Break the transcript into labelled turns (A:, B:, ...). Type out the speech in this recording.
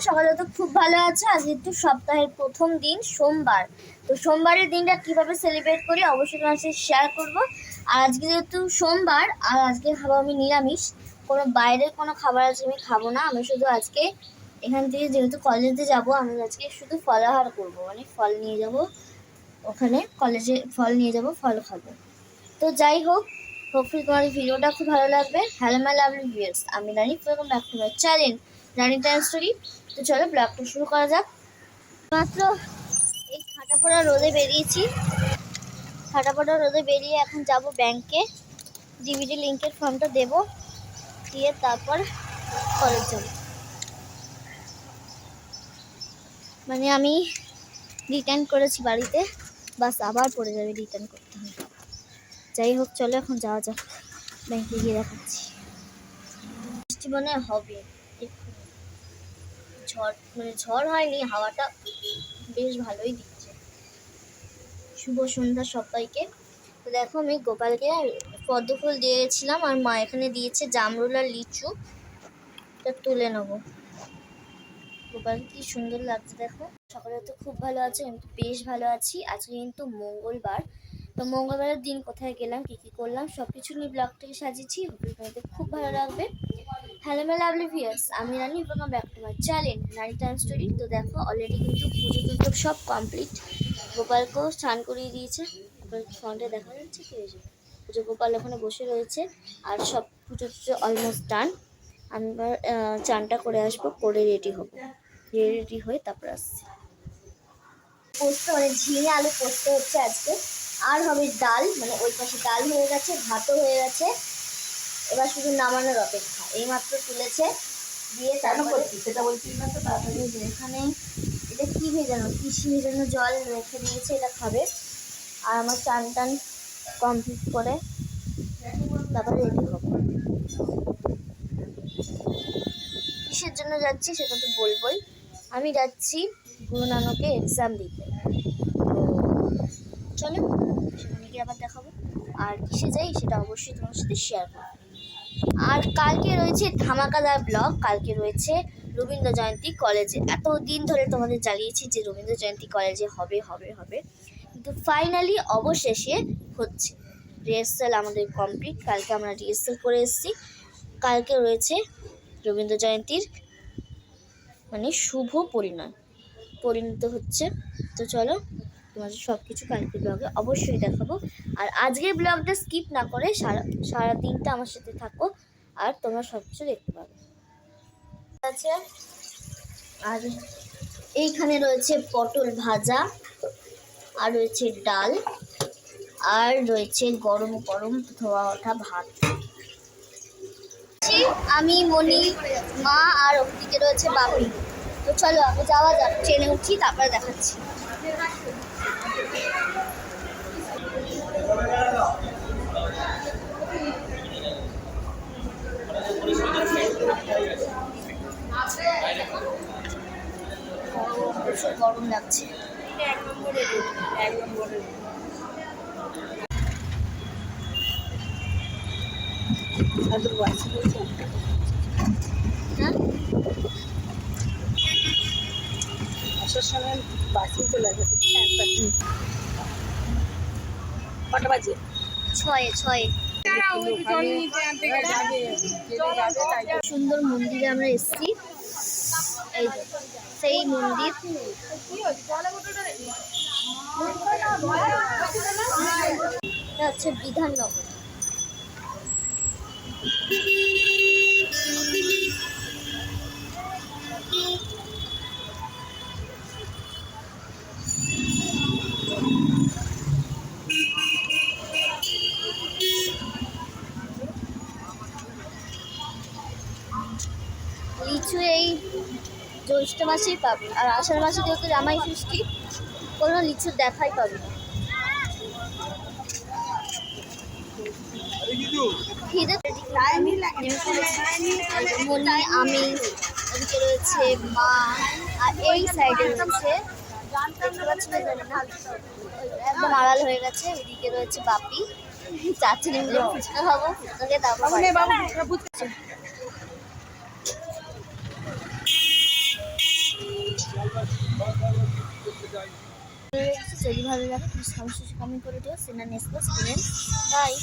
A: সকালে তো খুব ভালো আছে। আজকে তো সপ্তাহের প্রথম দিন সোমবার। তো সোমবারের দিনটা কিভাবে সেলিব্রেট করি অবশ্যই তোমার সাথে শেয়ার করবো। আর আজকে যেহেতু সোমবার আর আজকে খাবো আমি নিরামিষ, কোনো বাইরের কোনো খাবার আজকে আমি খাবো না। আমি শুধু আজকে এখান থেকে যেহেতু কলেজে যাব, আমি আজকে শুধু ফলাহার করবো, মানে ফল নিয়ে যাব, ওখানে কলেজে ফল নিয়ে যাব, ফল খাবো। তো যাই হোক, হোপফুলি তোমার এই ভিডিওটা খুব ভালো লাগবে। হ্যালো মাই লাভলি ভিউয়ার্স, আমি Rani, welcome back to my channel Rani time story. তো চলো ব্লগটা শুরু করা যাক। মাত্র এই খাটাপড়া রোদে বেরিয়েছি, খাটাপড়া রোদে বেরিয়ে এখন যাব ব্যাংকে, ডিভিডি লিঙ্কের ফর্মটা দেবো, দিয়ে তারপর কলেজ যাব। মানে আমি রিটার্ন করেছি বাড়িতে, বাস আবার পড়ে যাবে, রিটার্ন করতে হবে। যাই হোক চলো এখন যাওয়া যাক, ব্যাংকে গিয়ে দেখাচ্ছি। বৃষ্টি মনে হবে, ঝড় মানে ঝড় হয়নি, হাওয়াটা বেশ ভালোই দিচ্ছে। শুভ সন্ধ্যা সবাইকে। তো দেখো আমি গোপালকে পদ্ম ফুল দিয়েছিলাম, আর মা এখানে দিয়েছে জামরুল আর লিচু, এটা তুলে নেবো। গোপাল কি সুন্দর লাগছে দেখো। সকালে তো খুব ভালো আছে, আমি তো বেশ ভালো আছি। আজকে কিন্তু মঙ্গলবার, তো মঙ্গলবারের দিন কোথায় গেলাম, কী কী করলাম সব কিছু নিয়ে ব্লগটাকে সাজিয়েছি, তোমাদের খুব ভালো লাগবে। হ্যালো মাই লাভলি ভিউয়ার্স, আমি Rani, welcome back to my channel Rani time story. তো দেখো অলরেডি কিন্তু পুজো টুজো সব কমপ্লিট, গোপালকেও স্নান করিয়ে দিয়েছে। এবার ফ্রন্টে দেখা যাচ্ছে কি হয়েছে, পুজো গোপাল ওখানে বসে রয়েছে, আর সব পুজো টুজো অলমোস্ট ডান। আমি এবার চানটা করে আসবো, করে রেডি হবো, রেডি হয়ে তারপর আসছি। পোস্ত মানে ঝিঙে আলু পোস্ত হচ্ছে আজকে, আর হবে ডাল, মানে ওই পাশে ডাল হয়ে গেছে, ভাতও হয়ে গেছে, এবার শুধু নামানোর অপেক্ষা। এইমাত্র তুলেছে, দিয়ে তারপরে সেটা বলছি না তো, তাড়াতাড়ি এখানে এটা কি ভেজানো, কৃষি ভেজানো জল রেখে দিয়েছে, এটা খাবে। আর আমার চান টান কমপ্লিট করে তারপরে রেডি হবো। কিসের জন্য যাচ্ছি সেটা তো বলবোই। আমি যাচ্ছি গুরু নানকে এক্সাম দিতে, চলো সেখানে গিয়ে আবার দেখাবো। আর কিসে যাই সেটা অবশ্যই তোমার সাথে শেয়ার করবো। আর কালকে রয়েছে ধামাকাদার ব্লগ, কালকে রয়েছে রবীন্দ্র জয়ন্তী কলেজে। এতদিন ধরে তোমাদের জ্বালিয়েছি যে রবীন্দ্র জয়ন্তী কলেজে হবে হবে হবে, কিন্তু ফাইনালি অবশেষে হচ্ছে। রিহার্সাল আমাদের কমপ্লিট, কালকে আমরা রিহার্সাল করে এসেছি। কালকে রয়েছে রবীন্দ্র জয়ন্তীর মানে শুভ পরিণত হচ্ছে। তো চলো তোমাদের সব কিছু কালকের ব্লগে অবশ্যই দেখাবো। আর আজকের ব্লগটা স্কিপ না করে সারা দিনটা আমার সাথে থাকো, আর তোমরা সব কিছু দেখতে পাবে। আছে আর এইখানে রয়েছে পটল ভাজা, আর রয়েছে ডাল, আর রয়েছে গরম গরম ধোয়া ওঠা ভাত। আমি, মনি, মা, আর ওদিকে রয়েছে বাপি। তো চলো আমি যাওয়া যাক, ট্রেনে উঠি তারপরে দেখাচ্ছি। গরম লাগছে। হ্যাঁ আসার সময় বাসে চলে গেছে, কটা বাজে? 6 সুন্দর মন্দিরে আমরা এসেছি, এই সেই মন্দির। এটা হচ্ছে বিধাননগর। লিচু এই জ্যৈষ্ঠ মাসেই পাবে, আর আষাঢ় মাসে যেহেতু জামাই ষষ্ঠী, কোনো লিচুর দেখাই পাবে না। মনি, আমি, ওদিকে রয়েছে মা, আর এই সাইডে রয়েছে একদম আড়াল হয়ে গেছে, ওদিকে রয়েছে বাপি। চারটে মিলে ফুচকা খাবো, ফুচকাকে তারপর যদি ভালো লাগে প্লিজ কমেন্ট করে দিও। সিনা নেক্সট স্টুডেন্ট বাই।